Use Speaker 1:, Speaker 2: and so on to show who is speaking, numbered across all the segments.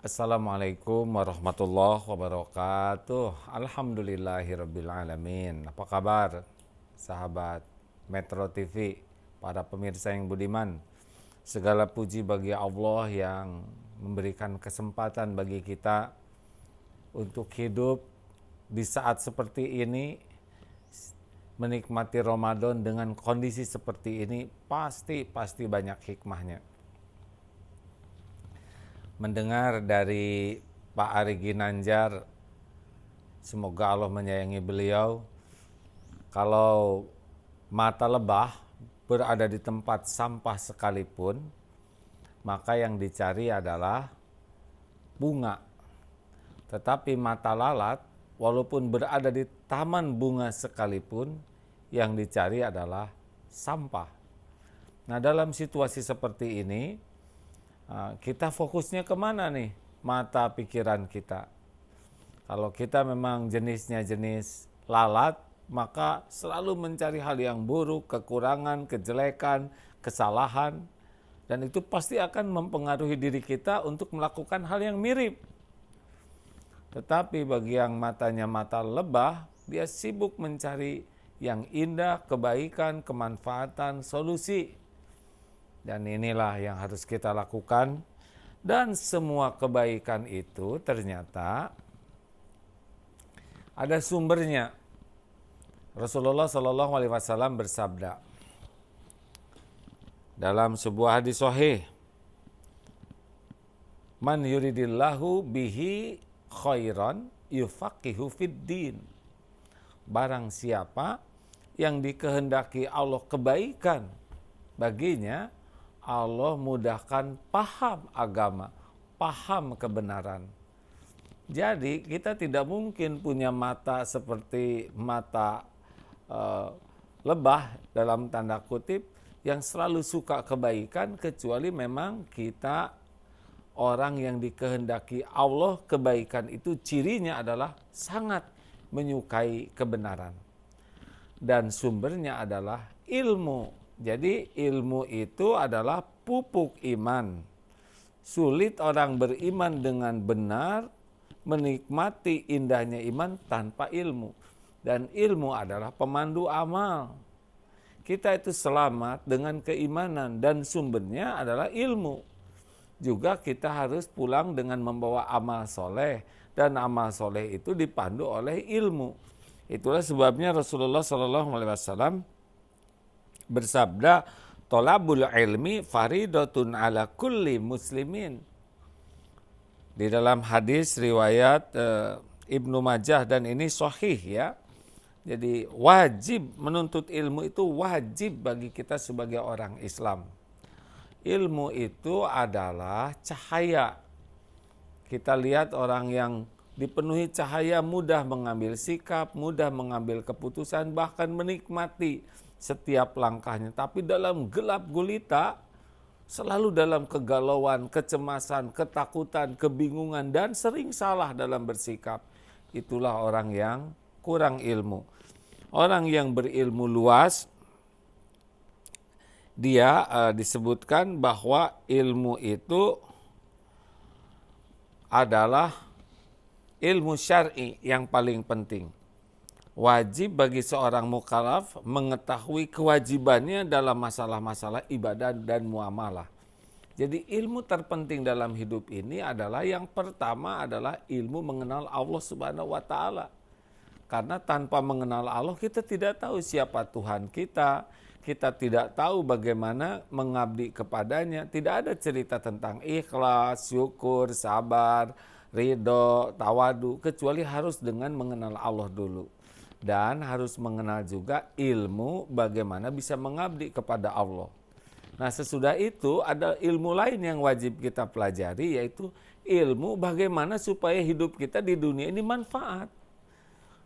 Speaker 1: Assalamualaikum warahmatullahi wabarakatuh. Alhamdulillahirabbil alamin. Apa kabar sahabat Metro TV, para pemirsa yang budiman? Segala puji bagi Allah yang memberikan kesempatan bagi kita untuk hidup di saat seperti ini, menikmati Ramadan dengan kondisi seperti ini. Pasti banyak hikmahnya. Mendengar dari Pak Ari Ginanjar, semoga Allah menyayangi beliau, kalau mata lebah berada di tempat sampah sekalipun, maka yang dicari adalah bunga. Tetapi mata lalat, walaupun berada di taman bunga sekalipun, yang dicari adalah sampah. Nah, dalam situasi seperti ini, kita fokusnya kemana nih mata pikiran kita? Kalau kita memang jenisnya jenis lalat, maka selalu mencari hal yang buruk, kekurangan, kejelekan, kesalahan, dan itu pasti akan mempengaruhi diri kita untuk melakukan hal yang mirip. Tetapi bagi yang matanya mata lebah, dia sibuk mencari yang indah, kebaikan, kemanfaatan, solusi. Dan inilah yang harus kita lakukan. Dan semua kebaikan itu ternyata ada sumbernya. Rasulullah SAW bersabda dalam sebuah hadis sahih, "Man yuridillahu bihi khairan yufaqihu fiddin." Barang siapa yang dikehendaki Allah kebaikan baginya, Allah mudahkan paham agama, paham kebenaran. Jadi kita tidak mungkin punya mata seperti mata lebah dalam tanda kutip yang selalu suka kebaikan, kecuali memang kita orang yang dikehendaki Allah kebaikan itu cirinya adalah sangat menyukai kebenaran. Dan sumbernya adalah ilmu. Jadi ilmu itu adalah pupuk iman. Sulit orang beriman dengan benar, menikmati indahnya iman tanpa ilmu. Dan ilmu adalah pemandu amal. Kita itu selamat dengan keimanan dan sumbernya adalah ilmu. Juga kita harus pulang dengan membawa amal soleh. Dan amal soleh itu dipandu oleh ilmu. Itulah sebabnya Rasulullah SAW bersabda, "Tolabul ilmi faridatun ala kulli muslimin." Di dalam hadis riwayat Ibnu Majah, dan ini sahih ya. Jadi wajib menuntut ilmu, itu wajib bagi kita sebagai orang Islam. Ilmu itu adalah cahaya. Kita lihat orang yang dipenuhi cahaya mudah mengambil sikap, mudah mengambil keputusan, bahkan menikmati setiap langkahnya. Tapi dalam gelap gulita, selalu dalam kegalauan, kecemasan, ketakutan, kebingungan, dan sering salah dalam bersikap. Itulah orang yang kurang ilmu. Orang yang berilmu luas, dia disebutkan bahwa ilmu itu adalah ilmu syar'i yang paling penting. Wajib bagi seorang mukallaf mengetahui kewajibannya dalam masalah-masalah ibadah dan muamalah. Jadi ilmu terpenting dalam hidup ini adalah, yang pertama adalah ilmu mengenal Allah Subhanahu wa taala. Karena tanpa mengenal Allah kita tidak tahu siapa Tuhan kita, kita tidak tahu bagaimana mengabdi kepadanya. Tidak ada cerita tentang ikhlas, syukur, sabar, ridho, tawadu, kecuali harus dengan mengenal Allah dulu. Dan harus mengenal juga ilmu bagaimana bisa mengabdi kepada Allah. Nah, sesudah itu ada ilmu lain yang wajib kita pelajari, yaitu ilmu bagaimana supaya hidup kita di dunia ini manfaat.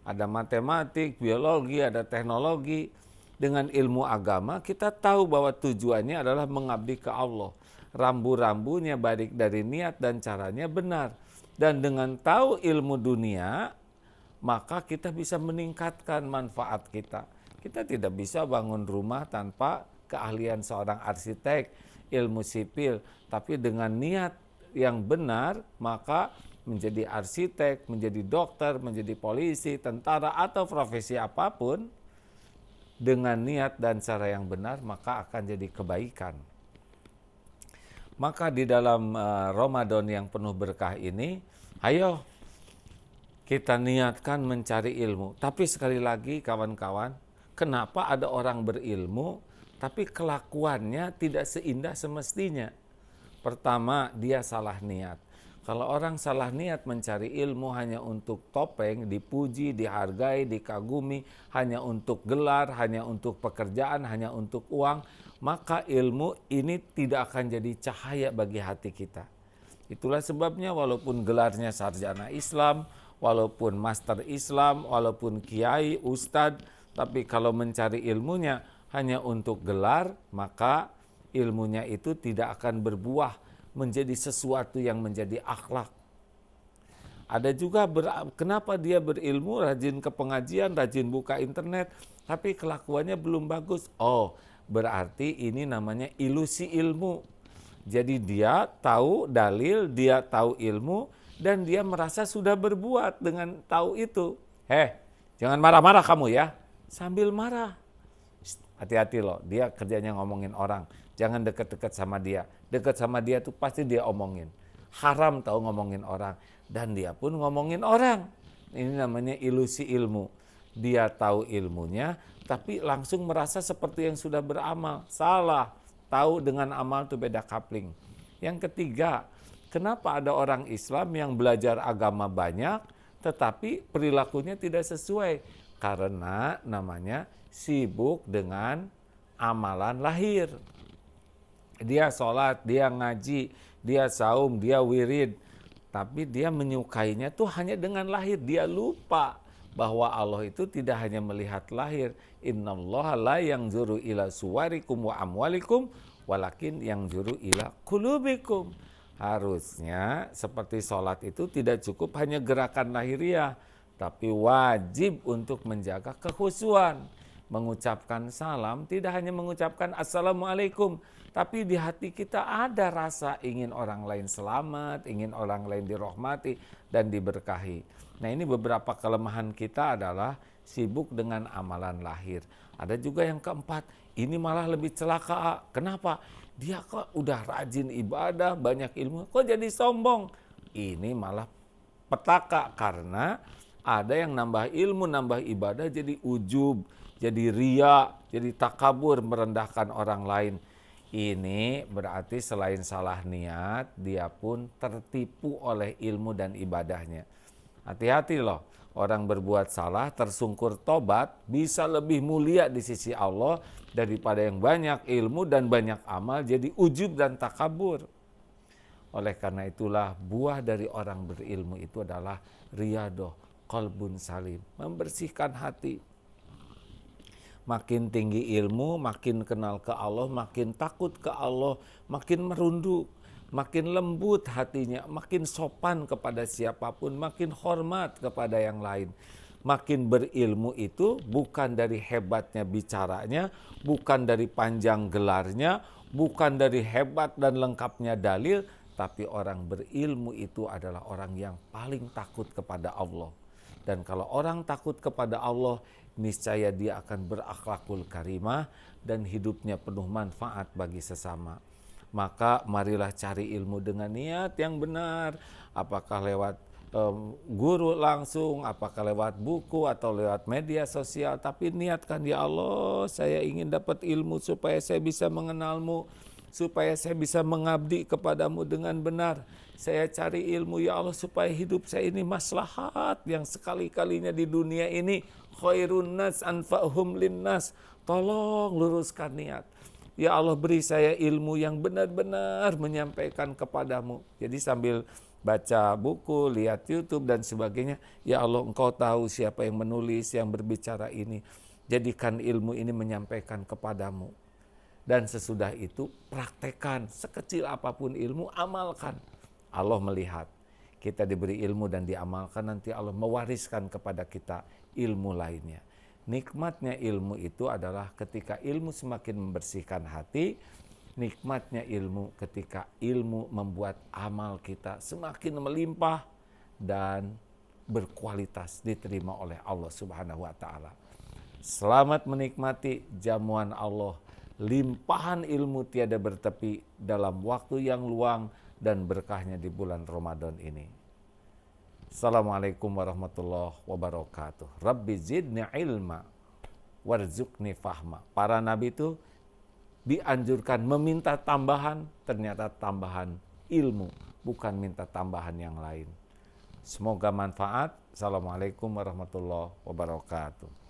Speaker 1: Ada matematik, biologi, ada teknologi. Dengan ilmu agama kita tahu bahwa tujuannya adalah mengabdi ke Allah. Rambu-rambunya baik dari niat dan caranya benar. Dan dengan tahu ilmu dunia, maka kita bisa meningkatkan manfaat kita. Kita tidak bisa bangun rumah tanpa keahlian seorang arsitek, ilmu sipil, tapi dengan niat yang benar, maka menjadi arsitek, menjadi dokter, menjadi polisi, tentara, atau profesi apapun, dengan niat dan cara yang benar, maka akan jadi kebaikan. Maka di dalam Ramadan yang penuh berkah ini, ayo kita niatkan mencari ilmu. Tapi sekali lagi kawan-kawan, kenapa ada orang berilmu, tapi kelakuannya tidak seindah semestinya? Pertama, dia salah niat. Kalau orang salah niat mencari ilmu hanya untuk topeng, dipuji, dihargai, dikagumi, hanya untuk gelar, hanya untuk pekerjaan, hanya untuk uang, maka ilmu ini tidak akan jadi cahaya bagi hati kita. Itulah sebabnya walaupun gelarnya sarjana Islam, walaupun master Islam, walaupun kiai, ustadz, tapi kalau mencari ilmunya hanya untuk gelar, maka ilmunya itu tidak akan berbuah menjadi sesuatu yang menjadi akhlak. Ada juga kenapa dia berilmu, rajin ke pengajian, rajin buka internet, tapi kelakuannya belum bagus. Oh, berarti ini namanya ilusi ilmu. Jadi dia tahu dalil, dia tahu ilmu, dan dia merasa sudah berbuat dengan tahu itu. Jangan marah-marah kamu ya. Sambil marah. Hati-hati loh, dia kerjanya ngomongin orang. Jangan dekat-dekat sama dia. Dekat sama dia tuh pasti dia omongin. Haram tahu ngomongin orang. Dan dia pun ngomongin orang. Ini namanya ilusi ilmu. Dia tahu ilmunya, tapi langsung merasa seperti yang sudah beramal. Salah. Tahu dengan amal itu beda kapling. Yang ketiga, kenapa ada orang Islam yang belajar agama banyak, tetapi perilakunya tidak sesuai? Karena namanya sibuk dengan amalan lahir. Dia sholat, dia ngaji, dia saum, dia wirid. Tapi dia menyukainya tuh hanya dengan lahir. Dia lupa bahwa Allah itu tidak hanya melihat lahir. Innallaha la yanzuru ila suwarikum wa amwalikum, walakin yanzuru ila qulubikum. Harusnya seperti sholat itu tidak cukup hanya gerakan lahiriah, tapi wajib untuk menjaga kekhusyuan. Mengucapkan salam tidak hanya mengucapkan assalamualaikum, tapi di hati kita ada rasa ingin orang lain selamat, ingin orang lain dirahmati dan diberkahi. Nah, ini beberapa kelemahan kita adalah sibuk dengan amalan lahir. Ada juga yang keempat, ini malah lebih celaka. Kenapa? Dia kok udah rajin ibadah, banyak ilmu, kok jadi sombong? Ini malah petaka, karena ada yang nambah ilmu, nambah ibadah jadi ujub, jadi ria, jadi takabur, merendahkan orang lain. Ini berarti selain salah niat, dia pun tertipu oleh ilmu dan ibadahnya. Hati-hati loh, orang berbuat salah, tersungkur tobat, bisa lebih mulia di sisi Allah daripada yang banyak ilmu dan banyak amal jadi ujub dan takabur. Oleh karena itulah buah dari orang berilmu itu adalah riyadoh, qalbun salim, membersihkan hati. Makin tinggi ilmu, makin kenal ke Allah, makin takut ke Allah, makin merunduk, makin lembut hatinya, makin sopan kepada siapapun, makin hormat kepada yang lain. Makin berilmu itu bukan dari hebatnya bicaranya, bukan dari panjang gelarnya, bukan dari hebat dan lengkapnya dalil, tapi orang berilmu itu adalah orang yang paling takut kepada Allah. Dan kalau orang takut kepada Allah, niscaya dia akan berakhlakul karimah dan hidupnya penuh manfaat bagi sesama. Maka marilah cari ilmu dengan niat yang benar, apakah lewat guru langsung, apakah lewat buku atau lewat media sosial, tapi niatkan, ya Allah, saya ingin dapat ilmu supaya saya bisa mengenalmu, supaya saya bisa mengabdi kepadamu dengan benar. Saya cari ilmu, ya Allah, supaya hidup saya ini maslahat yang sekali-kalinya di dunia ini. Khairun nas anfa'hum linnas. Tolong luruskan niat. Ya Allah, beri saya ilmu yang benar-benar menyampaikan kepadamu. Jadi sambil baca buku, lihat YouTube dan sebagainya, ya Allah, Engkau tahu siapa yang menulis, yang berbicara ini. Jadikan ilmu ini menyampaikan kepadamu. Dan sesudah itu praktekkan, sekecil apapun ilmu, amalkan. Allah melihat kita diberi ilmu dan diamalkan, nanti Allah mewariskan kepada kita ilmu lainnya. Nikmatnya ilmu itu adalah ketika ilmu semakin membersihkan hati, nikmatnya ilmu ketika ilmu membuat amal kita semakin melimpah dan berkualitas diterima oleh Allah Subhanahu wa taala. Selamat menikmati jamuan Allah, limpahan ilmu tiada bertepi dalam waktu yang luang dan berkahnya di bulan Ramadan ini. Assalamualaikum warahmatullahi wabarakatuh. Rabbi zidni ilma warzuqni fahma. Para nabi itu dianjurkan meminta tambahan, ternyata tambahan ilmu, bukan minta tambahan yang lain. Semoga manfaat. Assalamualaikum warahmatullahi wabarakatuh.